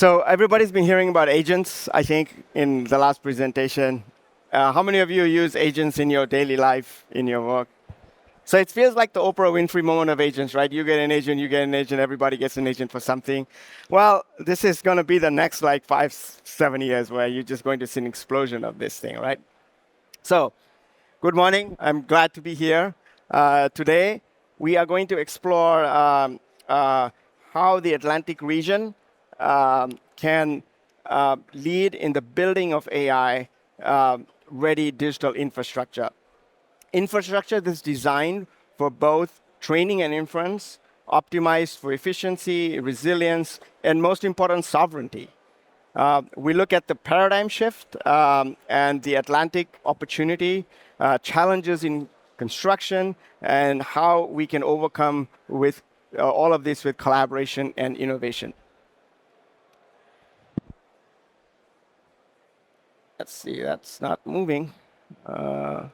So everybody's been hearing about agents, I think, in the last presentation. How many of you use agents in your daily life, in your work? So it feels like the Oprah Winfrey moment of agents, right? You get an agent, you get an agent, everybody gets an agent for something. Well, this is going to be the next like 5-7 years where you're just going to see an explosion of this thing, right? So, good morning. I'm glad to be here. Today, we are going to explore how the Atlantic region can lead in the building of AI-ready digital infrastructure. Infrastructure that's designed for both training and inference, optimized for efficiency, resilience, and most important, sovereignty. We look at the paradigm shift and the Atlantic opportunity, challenges in construction, and how we can overcome with all of this with collaboration and innovation. Let's see, that's not moving. My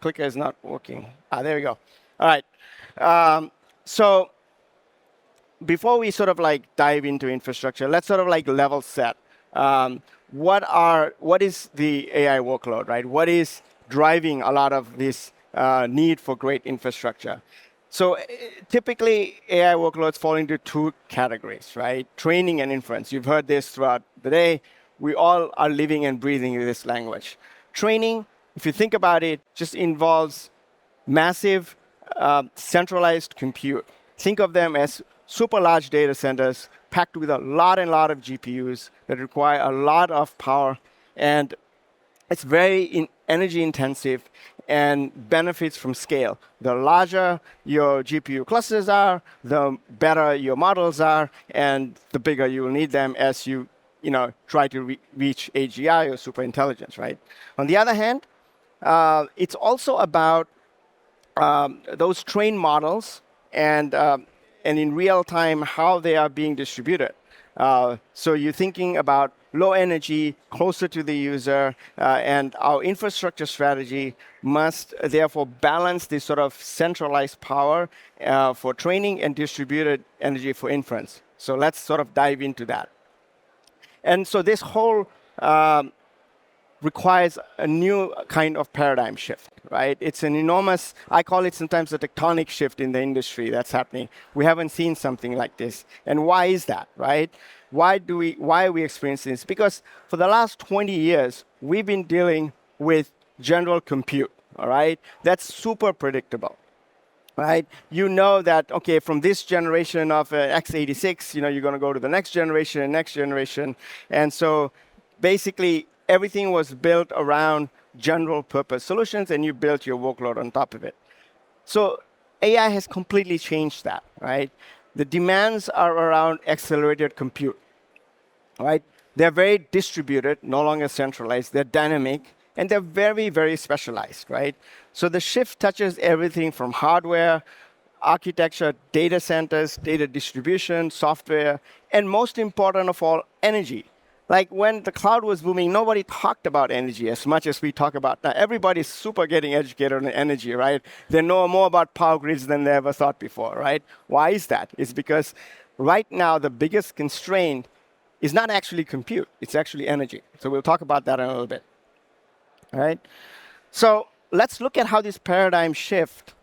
clicker is not working. There we go. All right. So before we sort of like dive into infrastructure, let's sort of like level set. What is the AI workload, right? What is driving a lot of this need for great infrastructure? So typically, AI workloads fall into two categories, right? Training and inference. You've heard this throughout the day. We all are living and breathing this language. Training, if you think about it, just involves massive centralized compute. Think of them as super large data centers packed with a lot and lot of GPUs that require a lot of power. And it's very energy intensive and benefits from scale. The larger your GPU clusters are, the better your models are, and the bigger you will need them as you try to reach AGI or superintelligence, right? On the other hand, it's also about those trained models and in real time how they are being distributed. So you're thinking about low energy, closer to the user, and our infrastructure strategy must therefore balance this sort of centralized power for training and distributed energy for inference. So let's sort of dive into that. And so this whole requires a new kind of paradigm shift, right? It's an enormous, I call it sometimes a tectonic shift in the industry that's happening. We haven't seen something like this. And why is that, right? Why are we experiencing this? Because for the last 20 years, we've been dealing with general compute, all right? That's super predictable, right? You know that, okay, from this generation of x86, you're going to go to the next generation and next generation. And so basically, everything was built around general purpose solutions, and you built your workload on top of it. So AI has completely changed that, right? The demands are around accelerated compute, right? They're very distributed, no longer centralized. They're dynamic, and they're very, very specialized, right? So the shift touches everything from hardware, architecture, data centers, data distribution, software, and most important of all, energy. Like when the cloud was booming, nobody talked about energy as much as we talk about now. Everybody's super getting educated on energy, right? They know more about power grids than they ever thought before, right? Why is that? It's because right now the biggest constraint is not actually compute, it's actually energy. So we'll talk about that in a little bit, all right? So let's look at how this paradigm shift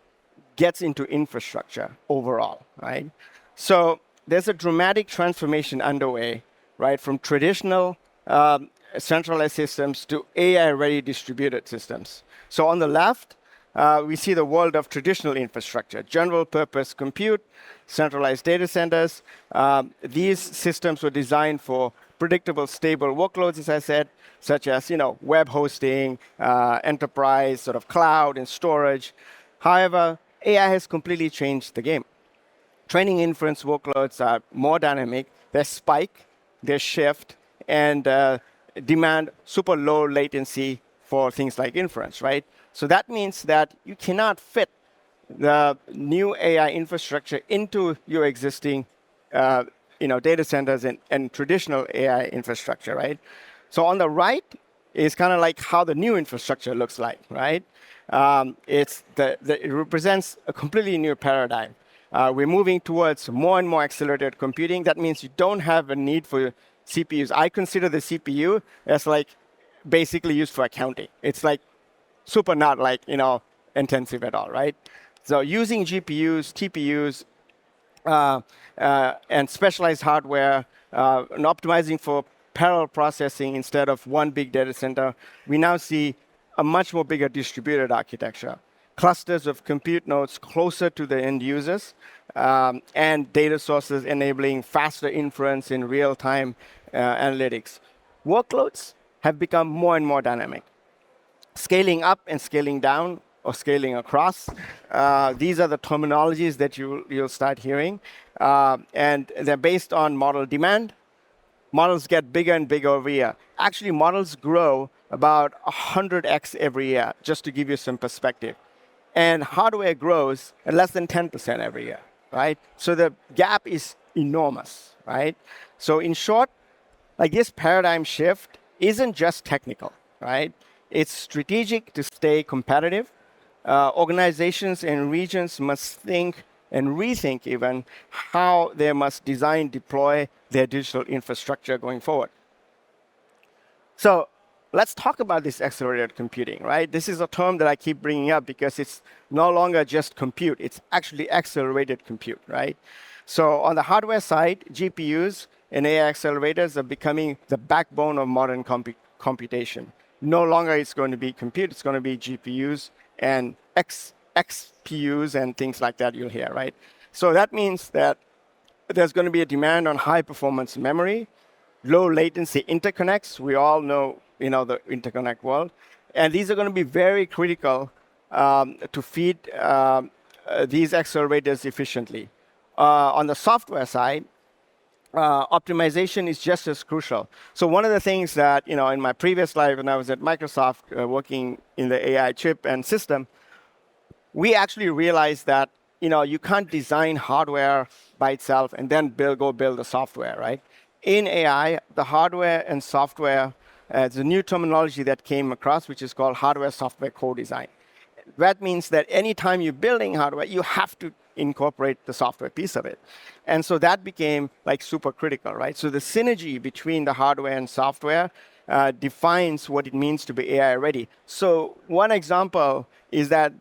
gets into infrastructure overall, right? So there's a dramatic transformation underway, right, from traditional centralized systems to AI-ready distributed systems. So on the left, we see the world of traditional infrastructure, general purpose compute, centralized data centers. These systems were designed for predictable, stable workloads, as I said, such as web hosting, enterprise, sort of cloud and storage. However, AI has completely changed the game. Training inference workloads are more dynamic. They spike, they shift, and demand super low latency for things like inference, right? So that means that you cannot fit the new AI infrastructure into your existing data centers and traditional AI infrastructure, right? So on the right is kind of like how the new infrastructure looks like, right? It represents a completely new paradigm. We're moving towards more and more accelerated computing. That means you don't have a need for CPUs. I consider the CPU as like basically used for accounting. It's like super not like, intensive at all, right? So using GPUs, TPUs, and specialized hardware, and optimizing for parallel processing instead of one big data center, we now see a much more bigger distributed architecture. Clusters of compute nodes closer to the end users, and data sources enabling faster inference in real-time analytics. Workloads have become more and more dynamic. Scaling up and scaling down or scaling across. These are the terminologies that you'll start hearing. And they're based on model demand. Models get bigger and bigger every year. Actually, models grow about 100x every year, just to give you some perspective. And hardware grows at less than 10% every year, right? So the gap is enormous, right? So in short, like this paradigm shift isn't just technical, right? It's strategic to stay competitive. Organizations and regions must think and rethink even how they must design, deploy their digital infrastructure going forward. So let's talk about this accelerated computing, right? This is a term that I keep bringing up because it's no longer just compute. It's actually accelerated compute, right? So on the hardware side, GPUs and AI accelerators are becoming the backbone of modern computation. No longer it's going to be compute, it's going to be GPUs and XPUs and things like that you'll hear, right? So that means that there's going to be a demand on high performance memory, low latency interconnects. We all know, the interconnect world. And these are going to be very critical to feed these accelerators efficiently. On the software side, optimization is just as crucial. So one of the things that, in my previous life when I was at Microsoft working in the AI chip and system, we actually realized that, you can't design hardware by itself and then go build the software, right? In AI, the hardware and software, there's a new terminology that came across, which is called hardware-software co-design. That means that anytime you're building hardware, you have to incorporate the software piece of it. And so that became like super critical, right? So the synergy between the hardware and software defines what it means to be AI ready. So one example is that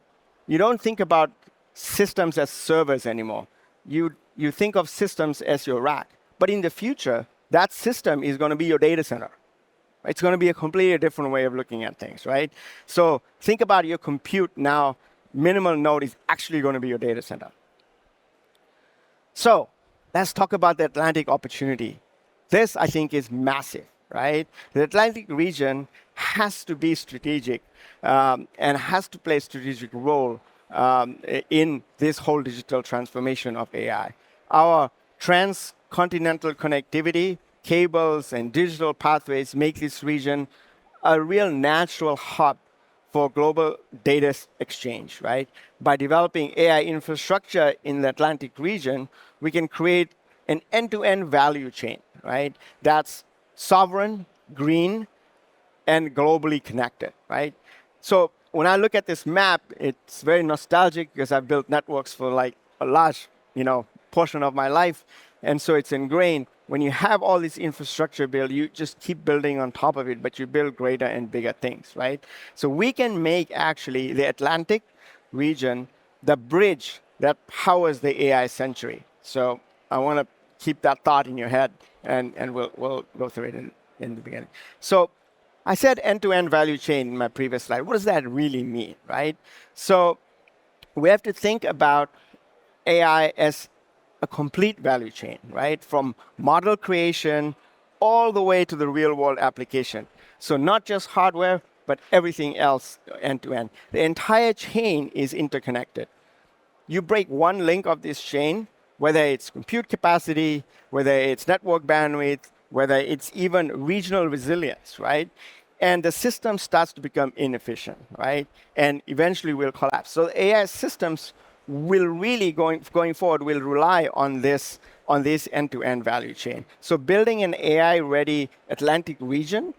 you don't think about systems as servers anymore. You think of systems as your rack. But in the future, that system is going to be your data center. It's going to be a completely different way of looking at things, right? So think about your compute now. Minimal node is actually going to be your data center. So let's talk about the Atlantic opportunity. This, I think, is massive, right? The Atlantic region has to be strategic and has to play a strategic role in this whole digital transformation of AI. Our transcontinental connectivity, cables, and digital pathways make this region a real natural hub for global data exchange, right? By developing AI infrastructure in the Atlantic region, we can create an end-to-end value chain, right? That's sovereign, green, and globally connected, right? So when I look at this map, it's very nostalgic because I've built networks for like a large, portion of my life. And so it's ingrained. When you have all this infrastructure built, you just keep building on top of it, but you build greater and bigger things, right? So we can make actually the Atlantic region the bridge that powers the AI century. So I want to keep that thought in your head, and we'll go through it in the beginning. So I said end-to-end value chain in my previous slide. What does that really mean, right? So we have to think about AI as a complete value chain, right? From model creation all the way to the real world application. So not just hardware, but everything else end to end. The entire chain is interconnected. You break one link of this chain, whether it's compute capacity, whether it's network bandwidth, whether it's even regional resilience, right? And the system starts to become inefficient, right? And eventually will collapse. So AI systems will really going forward will rely on this end-to-end value chain. So building an AI-ready Atlantic region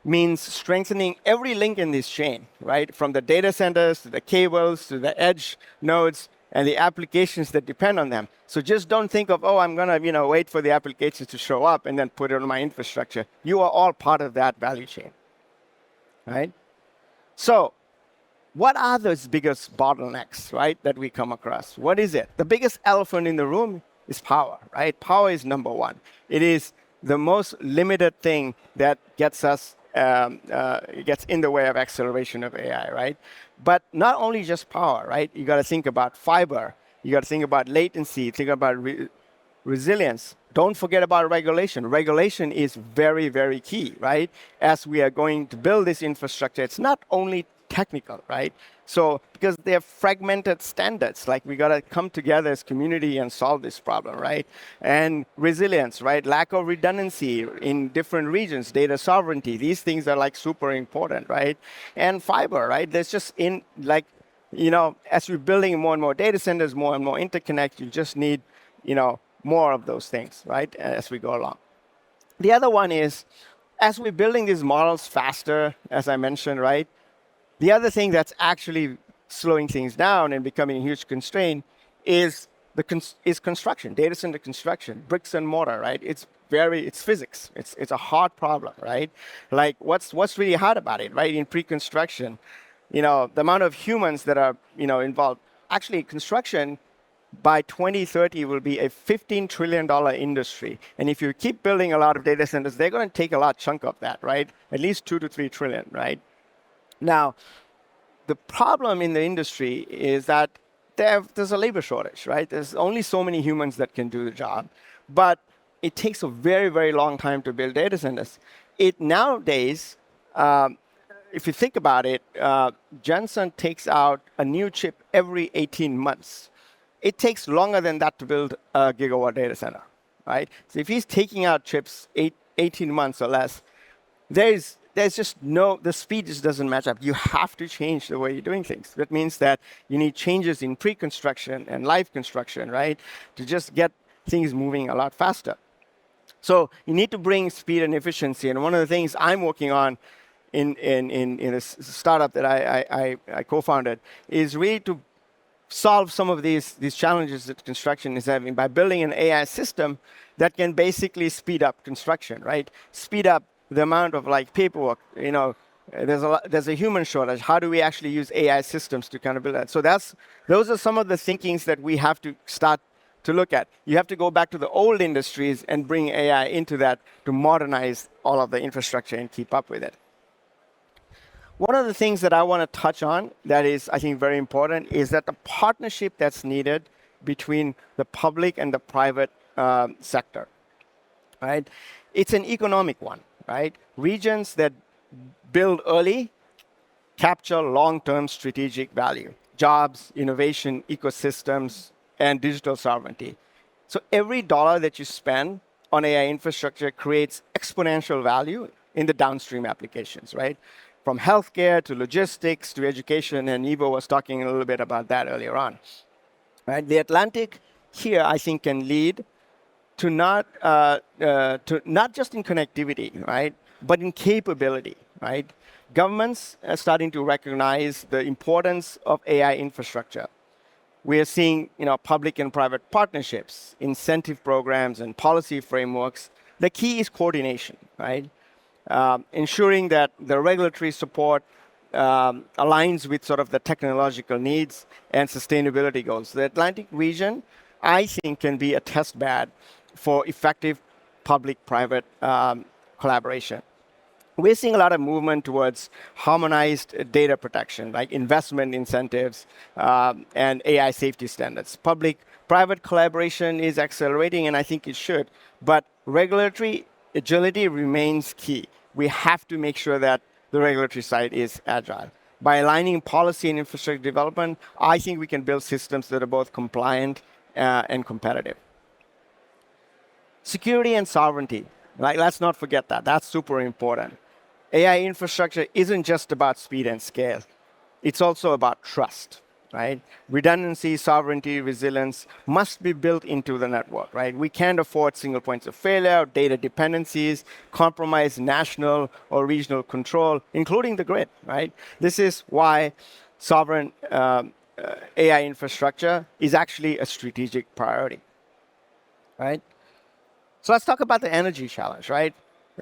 means strengthening every link in this chain, right? From the data centers to the cables to the edge nodes, and the applications that depend on them. So just don't think of, oh, I'm going to wait for the applications to show up and then put it on my infrastructure. You are all part of that value chain, right? So what are those biggest bottlenecks, right, that we come across? What is it? The biggest elephant in the room is power, right? Power is number one. It is the most limited thing that gets in the way of acceleration of AI, right? But not only just power, right? You got to think about fiber. You got to think about latency. Think about resilience. Don't forget about regulation. Regulation is very, very key, right? As we are going to build this infrastructure, it's not only technical, right? So because they're fragmented standards, like we gotta come together as community and solve this problem, right? And resilience, right? Lack of redundancy in different regions, data sovereignty, these things are like super important, right? And fiber, right? There's just as we're building more and more data centers, more and more interconnect, you just need, more of those things, right? As we go along. The other one is, as we're building these models faster, as I mentioned, right? The other thing that's actually slowing things down and becoming a huge constraint is construction, data center construction, bricks and mortar, right? It's physics. It's a hard problem, right? Like what's really hard about it, right? In pre-construction, the amount of humans that are involved. Actually, construction by 2030 will be a $15 trillion industry. And if you keep building a lot of data centers, they're going to take a large chunk of that, right? At least 2 to 3 trillion, right? Now, the problem in the industry is that there's a labor shortage, right? There's only so many humans that can do the job, but it takes a very, very long time to build data centers. Nowadays, if you think about it, Jensen takes out a new chip every 18 months. It takes longer than that to build a gigawatt data center, right? So if he's taking out chips 18 months or less, there's just the speed just doesn't match up. You have to change the way you're doing things. That means that you need changes in pre-construction and live construction, right? To just get things moving a lot faster. So you need to bring speed and efficiency. And one of the things I'm working on in a startup that I co-founded is really to solve some of these challenges that construction is having by building an AI system that can basically speed up construction, right? Speed up the amount of paperwork. There's a human shortage. How do we actually use AI systems to kind of build that? So those are some of the thinkings that we have to start to look at. You have to go back to the old industries and bring AI into that to modernize all of the infrastructure and keep up with it. One of the things that I want to touch on that is, I think, very important is that the partnership that's needed between the public and the private sector, right? It's an economic one, right? Regions that build early capture long-term strategic value, jobs, innovation, ecosystems, and digital sovereignty. So every dollar that you spend on AI infrastructure creates exponential value in the downstream applications, right? From healthcare to logistics to education, and Ivo was talking a little bit about that earlier on. Right? The Atlantic here, I think, can lead to not just in connectivity, right, but in capability, right? Governments are starting to recognize the importance of AI infrastructure. We are seeing, public and private partnerships, incentive programs, and policy frameworks. The key is coordination, right? Ensuring that the regulatory support aligns with sort of the technological needs and sustainability goals. The Atlantic region, I think, can be a test bed for effective public-private collaboration. We're seeing a lot of movement towards harmonized data protection, like investment incentives and AI safety standards. Public-private collaboration is accelerating, and I think it should, but regulatory agility remains key. We have to make sure that the regulatory side is agile. By aligning policy and infrastructure development, I think we can build systems that are both compliant and competitive. Security and sovereignty, right? Let's not forget that. That's super important. AI infrastructure isn't just about speed and scale. It's also about trust, right? Redundancy, sovereignty, resilience must be built into the network, right? We can't afford single points of failure, data dependencies, compromise national or regional control, including the grid, right? This is why sovereign AI infrastructure is actually a strategic priority, right? So let's talk about the energy challenge, right?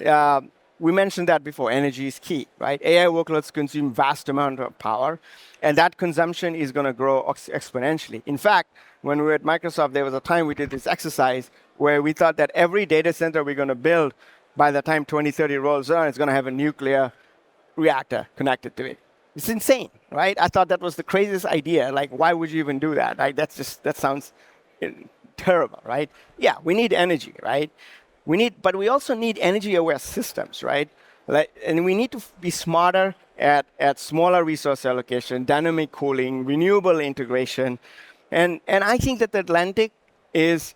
Uh, we mentioned that before. Energy is key, right? AI workloads consume vast amount of power, and that consumption is going to grow exponentially. In fact, when we were at Microsoft, there was a time we did this exercise where we thought that every data center we're going to build by the time 2030 rolls around, it's going to have a nuclear reactor connected to it. It's insane, right? I thought that was the craziest idea. Like, why would you even do that? Like, that sounds terrible, right? Yeah, we need energy, right? But we also need energy-aware systems, right? Like, and we need to be smarter at smaller resource allocation, dynamic cooling, renewable integration, and I think that the Atlantic is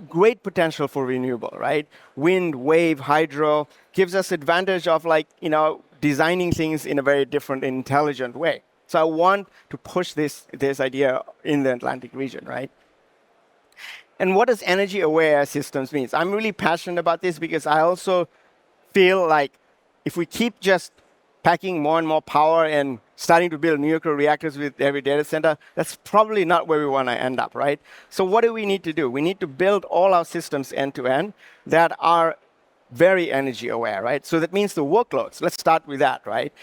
great potential for renewable, right? Wind, wave, hydro gives us advantage of designing things in a very different, intelligent way. So I want to push this idea in the Atlantic region, right? And what does energy-aware systems mean? I'm really passionate about this because I also feel like if we keep just packing more and more power and starting to build nuclear reactors with every data center, that's probably not where we want to end up, right? So what do we need to do? We need to build all our systems end-to-end that are very energy aware, right? So that means the workloads. Let's start with that, right?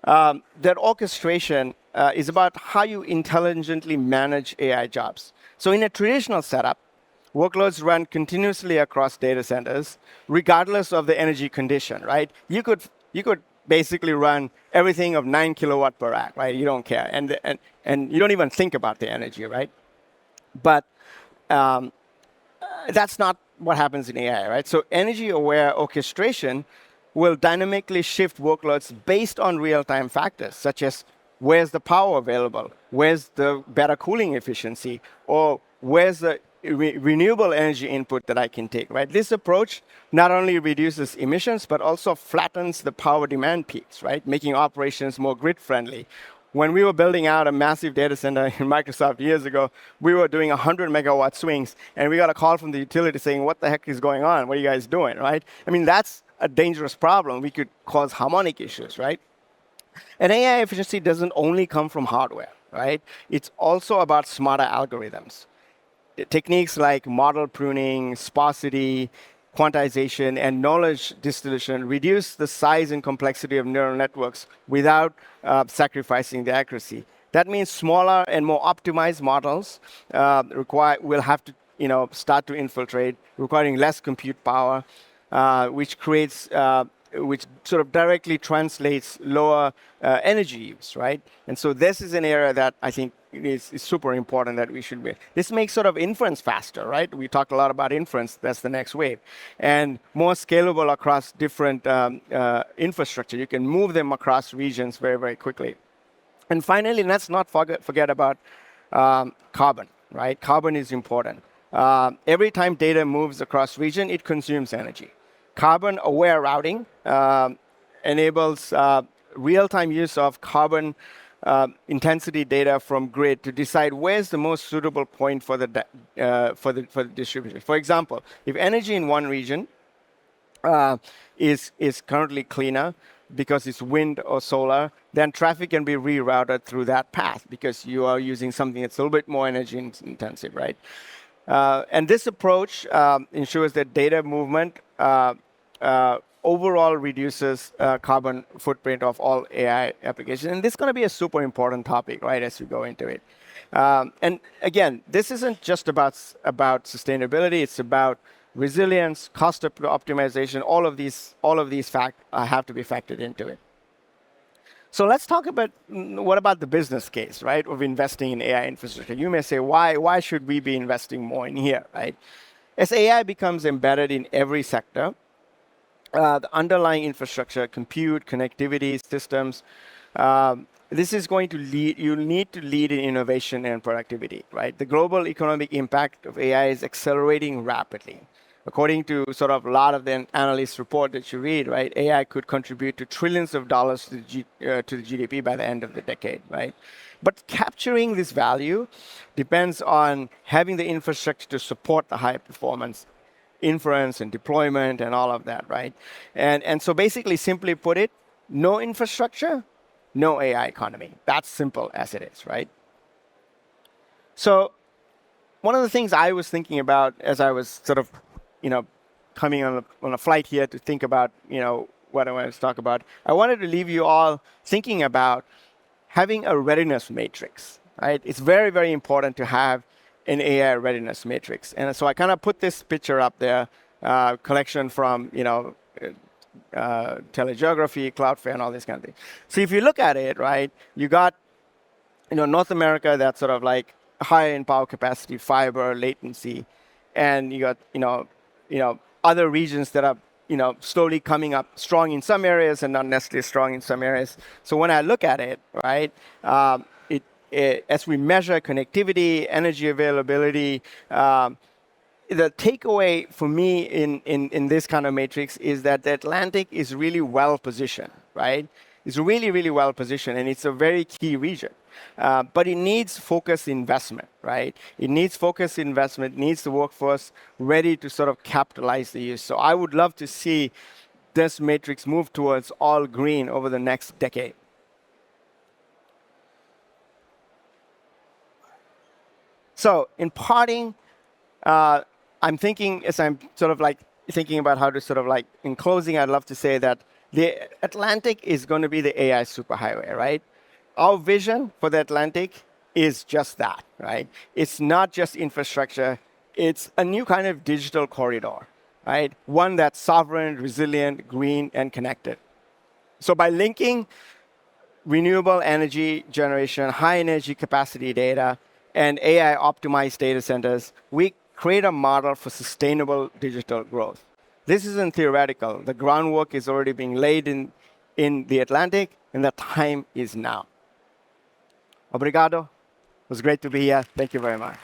That orchestration is about how you intelligently manage AI jobs. So in a traditional setup, workloads run continuously across data centers, regardless of the energy condition, right? You could basically run everything of 9 kilowatt per rack, right? You don't care, and you don't even think about the energy, right? But um, that's not what happens in AI, right? So energy-aware orchestration will dynamically shift workloads based on real-time factors, such as where's the power available, where's the better cooling efficiency, or where's the renewable energy input that I can take, right? This approach not only reduces emissions, but also flattens the power demand peaks, right? Making operations more grid-friendly. When we were building out a massive data center in Microsoft years ago, we were doing 100 megawatt swings, and we got a call from the utility saying, what the heck is going on? What are you guys doing, right? I mean, that's a dangerous problem. We could cause harmonic issues, right? And AI efficiency doesn't only come from hardware, right? It's also about smarter algorithms. Techniques like model pruning, sparsity, quantization, and knowledge distillation reduce the size and complexity of neural networks without sacrificing the accuracy. That means smaller and more optimized models will have to start to infiltrate, requiring less compute power, which sort of directly translates lower energy use, right? And so this is an area that I think is super important that we should be. This makes sort of inference faster, right? We talked a lot about inference. That's the next wave. And more scalable across different infrastructure. You can move them across regions very, very quickly. And finally, let's not forget about carbon, right? Carbon is important. Every time data moves across region, it consumes energy. Carbon-aware routing enables real-time use of carbon intensity data from grid to decide where's the most suitable point for the distribution. For example, if energy in one region is currently cleaner because it's wind or solar, then traffic can be rerouted through that path because you are using something that's a little bit more energy intensive, right? And this approach ensures that data movement overall reduces carbon footprint of all AI applications. And this is going to be a super important topic, right, as we go into it. And again, this isn't just about sustainability. It's about resilience, cost optimization. All of these facts have to be factored into it. So let's talk about what about the business case, right, of investing in AI infrastructure. You may say, why should we be investing more in here, right? As AI becomes embedded in every sector, the underlying infrastructure, compute, connectivity, systems, this is going to lead, you need to lead in innovation and productivity, right? The global economic impact of AI is accelerating rapidly. According to sort of a lot of the analyst report that you read, right, AI could contribute to trillions of dollars to the GDP by the end of the decade, right? But capturing this value depends on having the infrastructure to support the high performance inference and deployment and all of that, right? And so basically, simply put it, no infrastructure, no AI economy. That's simple as it is, right? So one of the things I was thinking about as I was sort of, coming on a flight here to think about, what I wanted to talk about, I wanted to leave you all thinking about having a readiness matrix, right? It's very, very important to have an AI readiness matrix. And so I kind of put this picture up there, collection from, telegeography, Cloudflare, and all this kind of thing. So if you look at it, right, you got, North America, that's sort of like high in power capacity, fiber, latency, and you got, other regions that are, slowly coming up strong in some areas and not necessarily strong in some areas. So when I look at it, right, as we measure connectivity, energy availability, the takeaway for me in this kind of matrix is that the Atlantic is really well positioned, right? It's really, really well positioned, and it's a very key region. But it needs focused investment, right? It needs focused investment, needs the workforce ready to sort of capitalize the use. So I would love to see this matrix move towards all green over the next decade. So in parting, I'm thinking, as I'm sort of like thinking about how to sort of like, in closing, I'd love to say that the Atlantic is going to be the AI superhighway, right? Our vision for the Atlantic is just that, right? It's not just infrastructure, it's a new kind of digital corridor, right? One that's sovereign, resilient, green, and connected. So by linking renewable energy generation, high energy capacity data, and AI optimized data centers, we create a model for sustainable digital growth. This isn't theoretical. The groundwork is already being laid in the Atlantic, and the time is now. Obrigado. It was great to be here. Thank you very much.